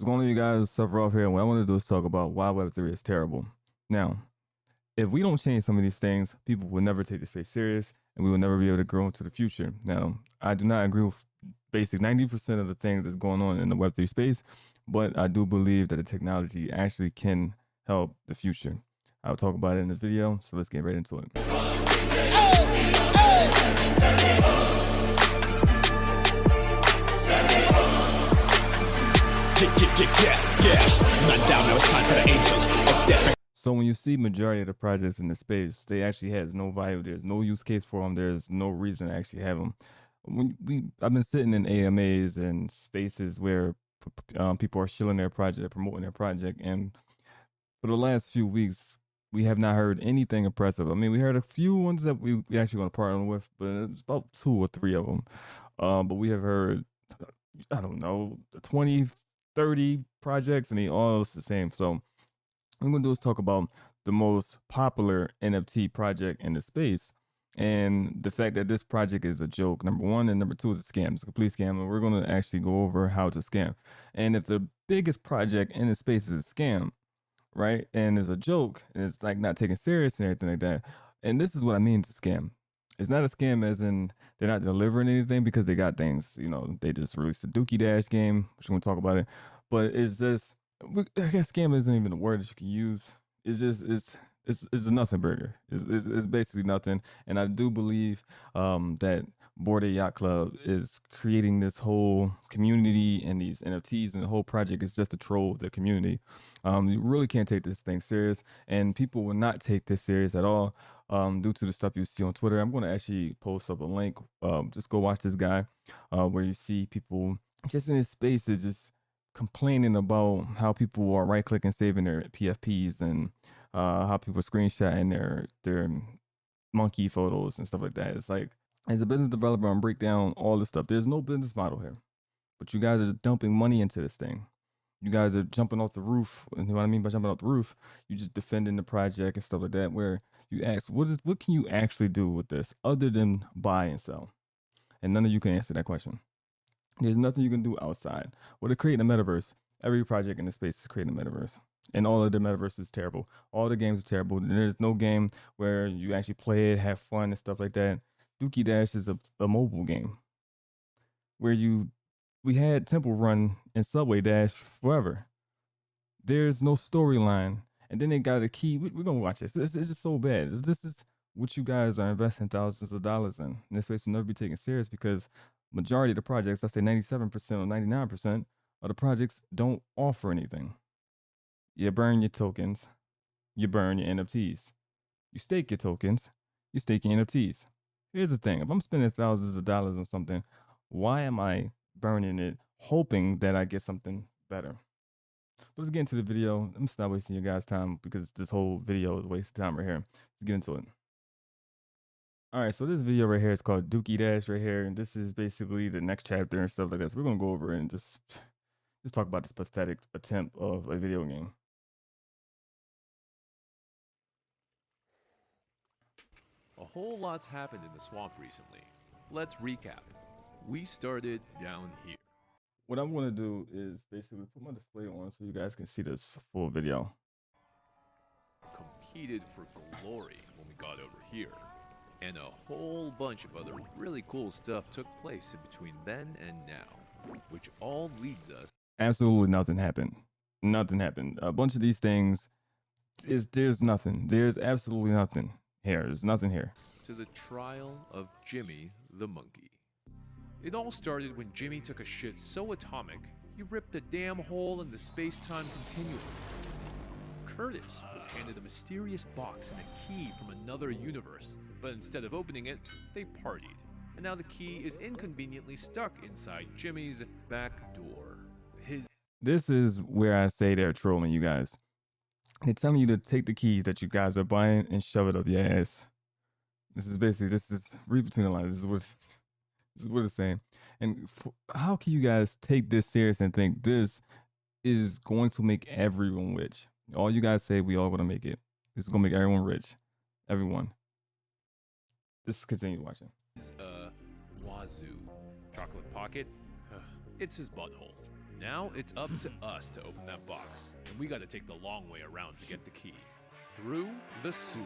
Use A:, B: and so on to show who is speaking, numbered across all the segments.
A: What's going on, you guys? Suffer off here. And what I want to do is talk about why Web3 is terrible. Now, if we don't change some of these things, people will never take the space serious and we will never be able to grow into the future. Now, I do not agree with basic 90% of the things that's going on in the Web3 space, but I do believe that the technology actually can help the future. I'll talk about it in this video, so let's get right into it. So when you see majority of the projects in the space, they actually has no value. There's no use case for them. There's no reason to actually have them. I've been sitting in AMAs and spaces where people are shilling their project, promoting their project, and for the last few weeks, we have not heard anything impressive. I mean, we heard a few ones that we actually want to partner with, but it's about 2 or 3 of them. But we have heard, I don't know, 20, 30 projects. I mean, all it's the same. So what I'm going to do is talk about the most popular NFT project in the space and the fact that this project is a joke, number one, and number two is a scam. It's a complete scam, and we're going to actually go over how to scam. And if the biggest project in the space is a scam, right? And it's a joke, and it's like not taken serious and everything like that. And this is what I mean to scam. It's not a scam as in they're not delivering anything because they got things, they just released a Dookie Dash game, which we're gonna talk about it. But it's just, I guess scam isn't even a word that you can use. It's just, it's a nothing burger. It's basically nothing. And I do believe that Bored Ape Yacht Club is creating this whole community and these NFTs, and the whole project is just to troll the community. You really can't take this thing serious, and people will not take this serious at all due to the stuff you see on Twitter. I'm going to actually post up a link. Just go watch this guy where you see people just in his spaces just complaining about how people are right clicking saving their PFPs and how people are screenshotting their monkey photos and stuff like that. It's like, as a business developer, I'm break down all this stuff. There's no business model here, but you guys are just dumping money into this thing. You guys are jumping off the roof. And you know what I mean by jumping off the roof? You just defending the project and stuff like that. Where you ask, what can you actually do with this other than buy and sell? And none of you can answer that question. There's nothing you can do outside. Well, to create a metaverse, every project in the space is creating a metaverse. And all of the metaverse is terrible. All the games are terrible. There's no game where you actually play it, have fun, and stuff like that. Dookie Dash is a mobile game where we had Temple Run and Subway Dash forever. There's no storyline, and then they got a key. We're gonna watch this. It's just so bad. This is what you guys are investing thousands of dollars in. And this space will never be taken serious because majority of the projects, I say 97% or 99% of the projects don't offer anything. You burn your tokens, you burn your NFTs. You stake your tokens, you stake your NFTs. Here's the thing: if I'm spending thousands of dollars on something, why am I burning it, hoping that I get something better? But let's get into the video. I'm just not wasting your guys' time because this whole video is a waste of time right here. Let's get into it. All right, so this video right here is called Dookie Dash right here, and this is basically the next chapter and stuff like that. So we're gonna go over it and just talk about this pathetic attempt of a video game.
B: A whole lot's happened in the swamp recently. Let's recap. We started down here.
A: What I'm gonna do is basically put my display on so you guys can see this full video.
B: Competed for glory when we got over here. And a whole bunch of other really cool stuff took place in between then and now, which all leads us.
A: Absolutely nothing happened. Nothing happened. A bunch of these things there's nothing. There's absolutely nothing here. There's nothing here.
B: To the trial of Jimmy the monkey. It all started when Jimmy took a shit so atomic, he ripped a damn hole in the space-time continuum. Curtis was handed a mysterious box and a key from another universe, but instead of opening it, they partied. And now the key is inconveniently stuck inside Jimmy's back door.
A: This is where I say they're trolling you guys. They're telling you to take the keys that you guys are buying and shove it up your ass. This is read between the lines. This is what it's saying. And how can you guys take this serious and think this is going to make everyone rich? All you guys say we all want to make it. This is going to make everyone rich. Everyone. Just continue watching.
B: Wazoo. Chocolate pocket? It's his butthole. Now it's up to us to open that box, and we gotta take the long way around to get the key. Through the sewer.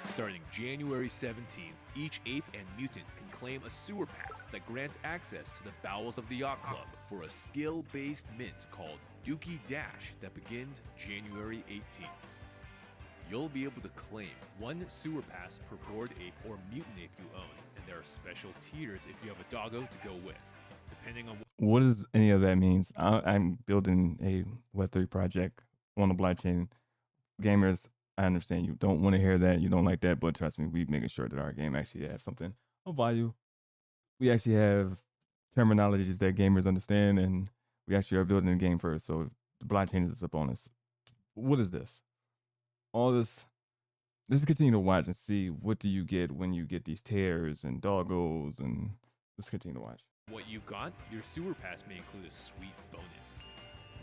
B: Starting January 17th, each ape and mutant can claim a sewer pass that grants access to the bowels of the Yacht Club for a skill-based mint called Dookie Dash that begins January 18th. You'll be able to claim one sewer pass per bored ape or mutant ape you own, and there are special tiers if you have a doggo to go with, depending on
A: What does any of that means? I'm building a Web3 project on the blockchain. Gamers, I understand you don't want to hear that, you don't like that, but trust me, we making sure that our game actually has something of value. We actually have terminologies that gamers understand, and we actually are building the game first. So the blockchain is a bonus. What is this? All this. Let's continue to watch and see what do you get when you get these tears and doggos, and let's continue to watch.
B: what you've got. Your sewer pass may include a sweet bonus.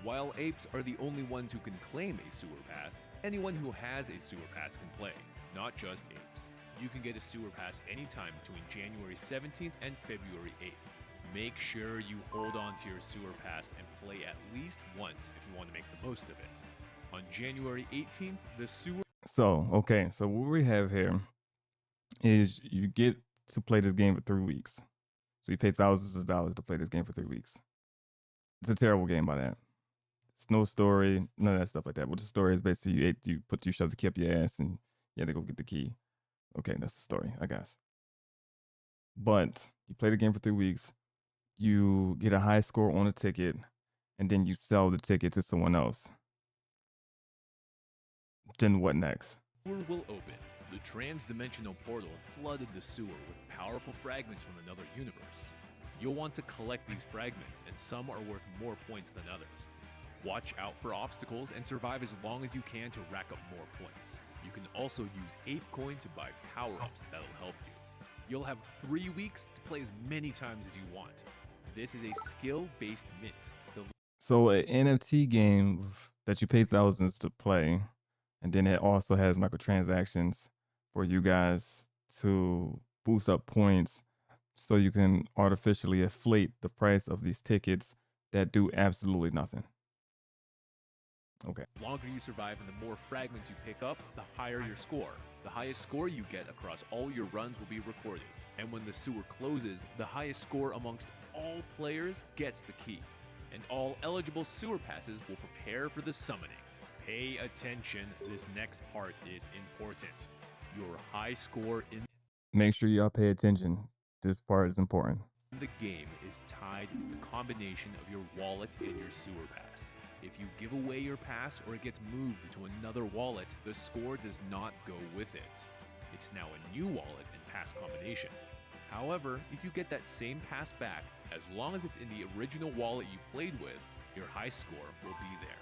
B: While apes are the only ones who can claim a sewer pass, anyone who has a sewer pass can play, not just apes. You can get a sewer pass anytime between January 17th and February 8th. Make sure you hold on to your sewer pass and play at least once if you want to make the most of it. On January 18th, the sewer
A: So, okay, so what we have here is you get to play this game for 3 weeks. So you pay thousands of dollars to play this game for 3 weeks. It's a terrible game by that. It's no story, none of that stuff like that. What the story is basically you shove the key up your ass and you had to go get the key. Okay, that's the story, I guess. But you play the game for 3 weeks, you get a high score on a ticket, and then you sell the ticket to someone else. Then what next?
B: will open. The trans-dimensional portal flooded the sewer with powerful fragments from another universe. You'll want to collect these fragments, and some are worth more points than others. Watch out for obstacles and survive as long as you can to rack up more points. You can also use Ape Coin to buy power-ups that'll help you. You'll have 3 weeks to play as many times as you want. This is a skill-based mint.
A: So an NFT game that you pay thousands to play, and then it also has microtransactions for you guys to boost up points so you can artificially inflate the price of these tickets that do absolutely nothing. Okay.
B: The longer you survive and the more fragments you pick up, the higher your score. The highest score you get across all your runs will be recorded. And when the sewer closes, the highest score amongst all players gets the key. And all eligible sewer passes will prepare for the summoning. Pay attention, this next part is important. Your high score in
A: Make sure y'all pay attention. This part is important.
B: the game is tied to the combination of your wallet and your sewer pass. If you give away your pass or it gets moved to another wallet, the score does not go with it. It's now a new wallet and pass combination. However, if you get that same pass back, as long as it's in the original wallet you played with, your high score will be there.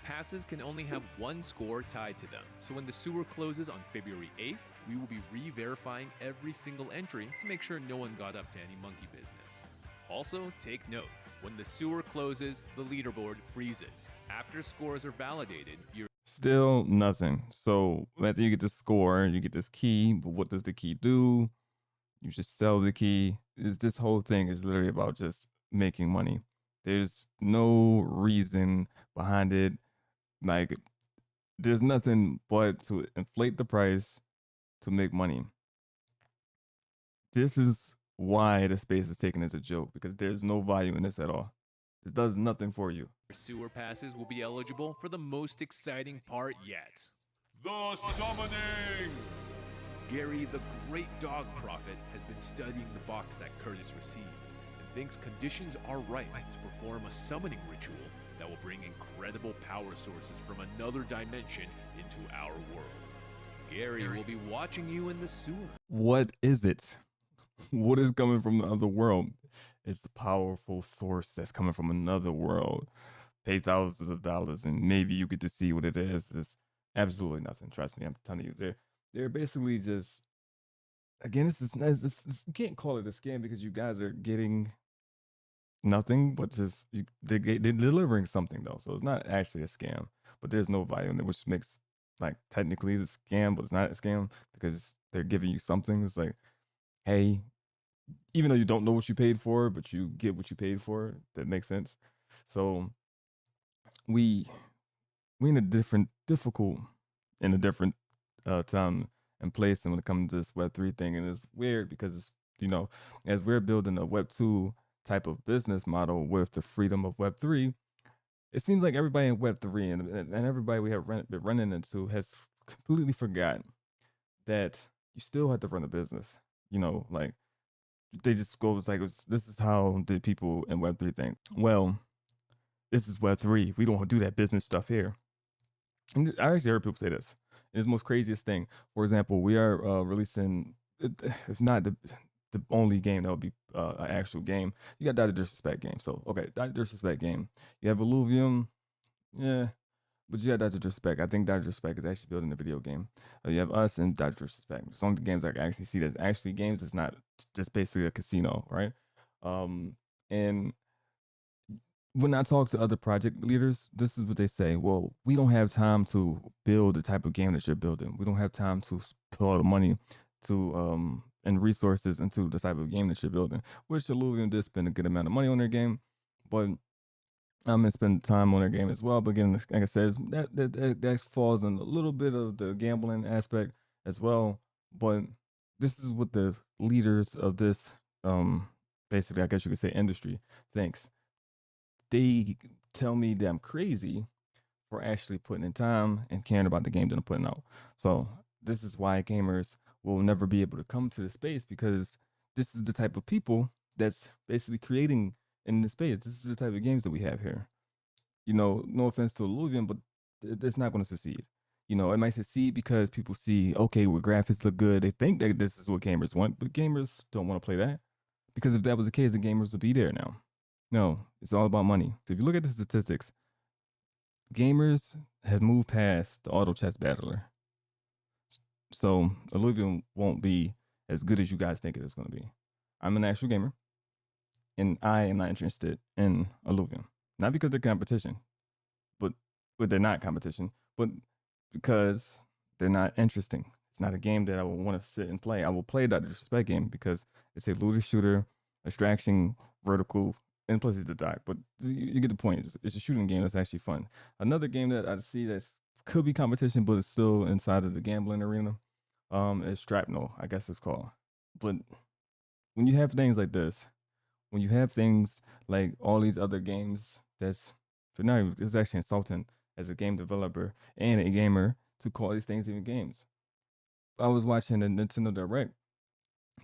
B: Passes can only have one score tied to them, so when the sewer closes on February 8th, we will be re-verifying every single entry to make sure no one got up to any monkey business. Also, take note, when the sewer closes, the leaderboard freezes. After scores are validated, you're
A: Still nothing. So after you get the score, you get this key, but what does the key do? You just sell the key. This whole thing is literally about just making money. There's no reason behind it. Like, there's nothing but to inflate the price to make money. This is why the space is taken as a joke, because there's no value in this at all. It does nothing for you.
B: sewer passes will be eligible for the most exciting part yet.
C: The summoning!
B: Gary, the great dog prophet, has been studying the box that Curtis received and thinks conditions are right to perform a summoning ritual that will bring incredible power sources from another dimension into our world. Gary will be watching you in the sewer.
A: What is it? What is coming from the other world? It's a powerful source that's coming from another world. Pay thousands of dollars and maybe you get to see what it is. It's absolutely nothing. Trust me, I'm telling you. They're basically just, again, you can't call it a scam because you guys are getting nothing, but just they're delivering something though. So it's not actually a scam, but there's no value in it, which makes, like, technically it's a scam, but it's not a scam because they're giving you something. It's like, hey, even though you don't know what you paid for, but you get what you paid for. That makes sense. So we we in a different time and place, and when it comes to this Web3 thing, and it's weird because it's, you know, as we're building a Web2 type of business model with the freedom of Web3, it seems like everybody in Web3 and everybody we have been running into has completely forgotten that you still have to run a business. You know, like they just goes like, this is how the people in Web3 think. Well, this is Web3. We don't do that business stuff here. And I actually heard people say this. It's the most craziest thing. For example, we are releasing, if not the only game that will be an actual game. You got Dr. Disrespect game. So okay, Dr. Disrespect game. You have Illuvium, yeah, but you got Dr. Disrespect. I think Dr. Disrespect is actually building a video game. You have us and Dr. Disrespect. Some of the games I can actually see that's actually games. It's not just basically a casino, right? And when I talk to other project leaders, this is what they say. Well, we don't have time to build the type of game that you're building. We don't have time to put all the money to and resources into the type of game that you're building. Which Illuvium did spend a good amount of money on their game, but I'm gonna spend time on their game as well. But again, like I said, that falls in a little bit of the gambling aspect as well. But this is what the leaders of this basically, I guess you could say, industry thinks. They tell me that I'm crazy for actually putting in time and caring about the game that I'm putting out. So this is why gamers will never be able to come to the space, because this is the type of people that's basically creating in the space. This is the type of games that we have here. You know, no offense to Illuvian, but it's not going to succeed. You know, it might succeed because people see, okay, well, graphics look good. They think that this is what gamers want, but gamers don't want to play that, because if that was the case, the gamers would be there now. No, it's all about money. So if you look at the statistics, gamers have moved past the auto chess battler. So Illuvium won't be as good as you guys think it is going to be. I'm an actual gamer, and I am not interested in Illuvium. Not because they're competition, but they're not competition, but because they're not interesting. It's not a game that I would want to sit and play. I will play that disrespect game because it's a looter shooter, extraction, vertical, and plus it's a die. But you get the point. It's a shooting game that's actually fun. Another game that I see that could be competition, but it's still inside of the gambling arena. Is Strapnel, I guess it's called. But when you have things like this, when you have things like all these other games, that's so now it's actually insulting as a game developer and a gamer to call these things even games. I was watching the Nintendo Direct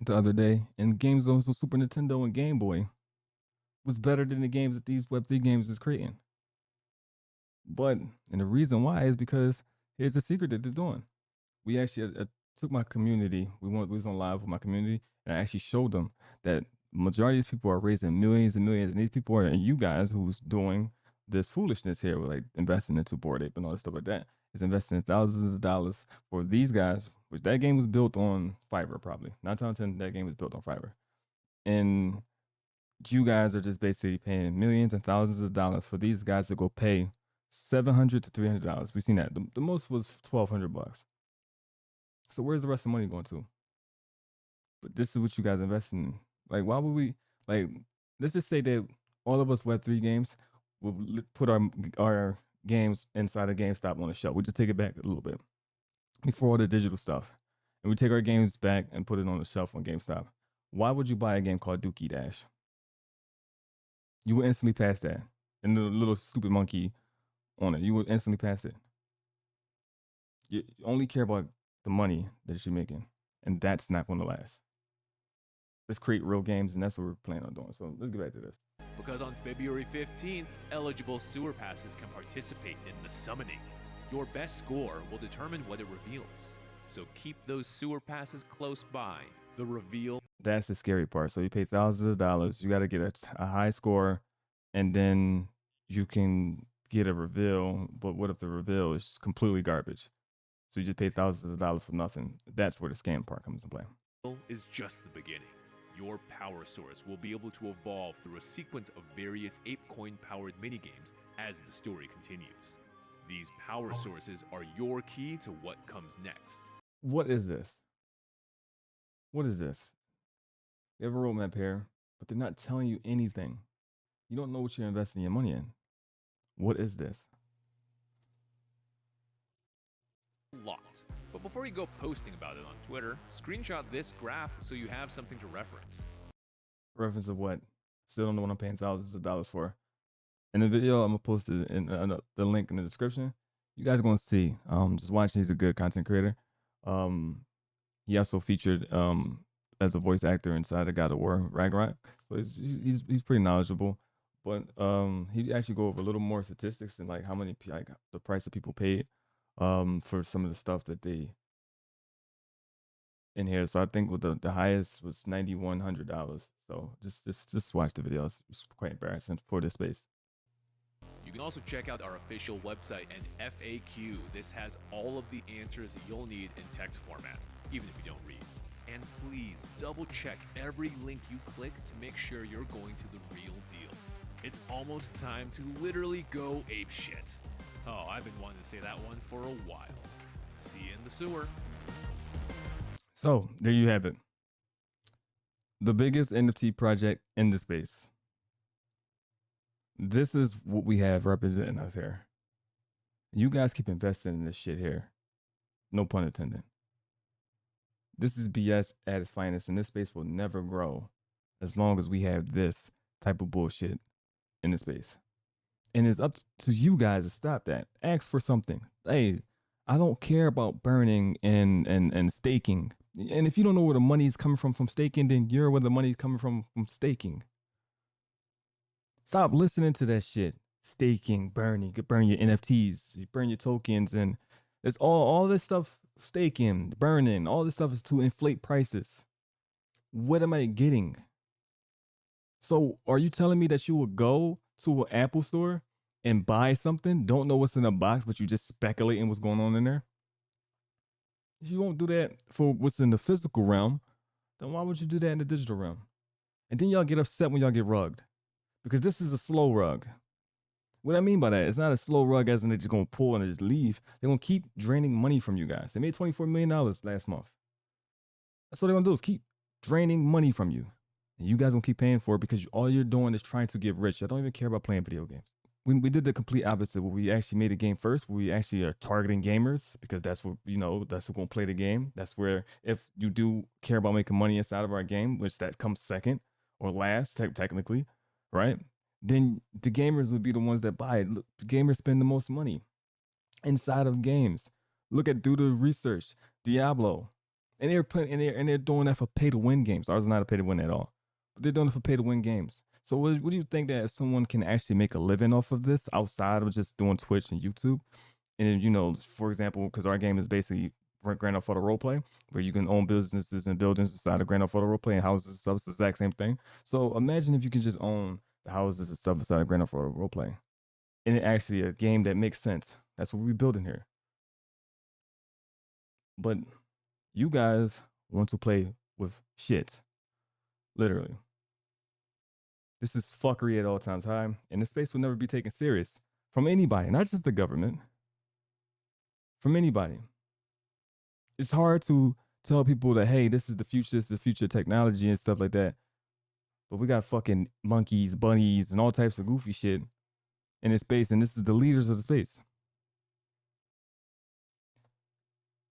A: the other day, and games on Super Nintendo and Game Boy was better than the games that these Web3 games is creating. But and the reason why is because here's the secret that they're doing. We actually took my community. We was on live with my community, and I actually showed them that majority of these people are raising millions and millions, and these people are, and you guys who's doing this foolishness here, with like investing into Bored Ape and all this stuff like that, is investing thousands of dollars for these guys. Which that game was built on Fiverr, probably 9 times 10. That game was built on Fiverr, and you guys are just basically paying millions and thousands of dollars for these guys to go pay $700 to $300. We've seen that. The most was $1,200. So where's the rest of the money going to? But this is what you guys investing in. Like, why would we like? Let's just say that all of us Web3 games will put our games inside of GameStop on the shelf. We just take it back a little bit before all the digital stuff, and we take our games back and put it on the shelf on GameStop. Why would you buy a game called Dookie Dash? You would instantly pass that, and the little stupid monkey on it. You would instantly pass it. You only care about the money that you're making, and that's not going to last. Let's create real games, and that's what we're planning on doing. So let's get back to this.
B: Because on February 15th, eligible sewer passes can participate in the summoning. Your best score will determine what it reveals. So keep those sewer passes close by. The reveal.
A: That's the scary part. So you pay thousands of dollars. You got to get a high score, and then you can get a reveal. But what if the reveal is completely garbage? So you just pay thousands of dollars for nothing. That's where the scam part comes into play.
B: Is just the beginning. Your power source will be able to evolve through a sequence of various ApeCoin powered minigames as the story continues. These power sources are your key to what comes next.
A: What is this? What is this? They have a roadmap here, but they're not telling you anything. You don't know what you're investing your money in. What is this?
B: Lot. But before you go posting about it on Twitter, screenshot this graph so you have something to reference.
A: Reference of what? Still don't know what I'm paying thousands of dollars for. In the video, I'm gonna post it in the link in the description. You guys are gonna see. Just watch. He's a good content creator. Um, he also featured as a voice actor inside of God of War Ragnarok. So he's pretty knowledgeable. But he actually go over a little more statistics and like how many like the price that people paid for some of the stuff that they in here. So I think with the highest was $9,100. So just watch the video. It's quite embarrassing for this space.
B: You can also check out our official website and FAQ. This has all of the answers you'll need in text format, even if you don't read. And please double check every link you click to make sure you're going to the real deal. It's almost time to literally go apeshit. Oh, I've been wanting to say that one for a while. See you in the sewer.
A: So there you have it. The biggest NFT project in the space. This is what we have representing us here. You guys keep investing in this shit here. No pun intended. This is BS at its finest, and this space will never grow as long as we have this type of bullshit in the space. And it's up to you guys to stop that. Ask for something. Hey, I don't care about burning and staking. And if you don't know where the money is coming from staking, then you're where the money is coming from staking. Stop listening to that shit. Staking, burning, you could burn your NFTs, you burn your tokens, and it's all this stuff. Staking, burning, all this stuff is to inflate prices. What am I getting? So, are you telling me that you will go to an Apple store and buy something, don't know what's in the box, but you just speculating what's going on in there? If you won't do that for what's in the physical realm, then why would you do that in the digital realm? And then y'all get upset when y'all get rugged because this is a slow rug. What I mean by that, it's not a slow rug as in they're just gonna pull and just leave. They're gonna keep draining money from you guys. They made $24 million last month. That's what they're gonna do is keep draining money from you. And you guys gonna keep paying for it because all you're doing is trying to get rich. I don't even care about playing video games. We did the complete opposite. Where we actually made a game first. Where we actually are targeting gamers because that's what that's what's gonna play the game. That's where if you do care about making money inside of our game, which that comes second or last technically, right? Then the gamers would be the ones that buy it. Look, gamers spend the most money inside of games. Look at do the research, Diablo, and they're doing that for pay to win games. Ours is not a pay to win at all, but they're doing it for pay to win games. So what do you think that if someone can actually make a living off of this outside of just doing Twitch and YouTube? And for example, because our game is basically Grand Theft Auto Roleplay, where you can own businesses and buildings inside of Grand Theft Auto Roleplay and houses and stuff. It's the exact same thing. So imagine if you could just own the houses and stuff inside of Grand Theft Auto Roleplay, and it actually a game that makes sense. That's what we're building here. But you guys want to play with shit, literally. This is fuckery at all times high, and the space will never be taken serious from anybody, not just the government, from anybody. It's hard to tell people that, hey, this is the future, this is the future technology and stuff like that. But we got fucking monkeys, bunnies, and all types of goofy shit in this space, and this is the leaders of the space.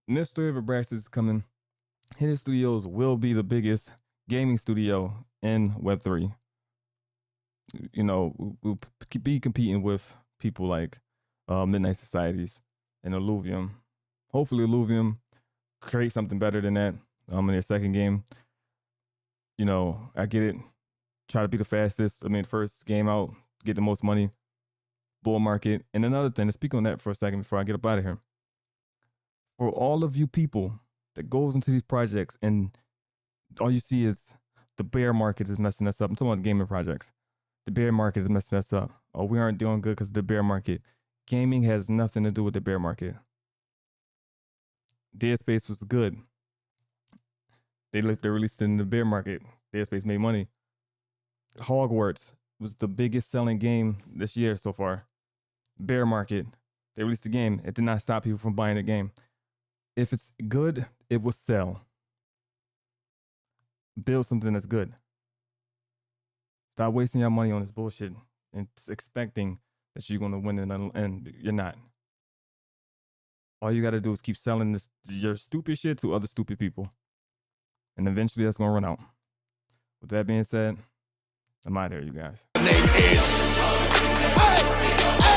A: Mr. Abraxas is coming. Hidden Studios will be the biggest gaming studio in Web3. We'll be competing with people like Midnight Societies and Illuvium. Hopefully, Illuvium create something better than that in their second game. I get it. Try to be the fastest. First game out, get the most money. Bull market. And another thing, to speak on that for a second before I get up out of here. For all of you people that goes into these projects and all you see is the bear market is messing us up. I'm talking about gaming projects. The bear market is messing us up. Oh, we aren't doing good because of the bear market. Gaming has nothing to do with the bear market. Dead Space was good. They released it in the bear market. Dead Space made money. Hogwarts was the biggest selling game this year so far. Bear market. They released the game. It did not stop people from buying the game. If it's good, it will sell. Build something that's good. Stop wasting your money on this bullshit and expecting that you're gonna win and you're not. All you gotta do is keep selling your stupid shit to other stupid people, and eventually that's gonna run out. With that being said, I'm out here, you guys.
D: Name is. Hey!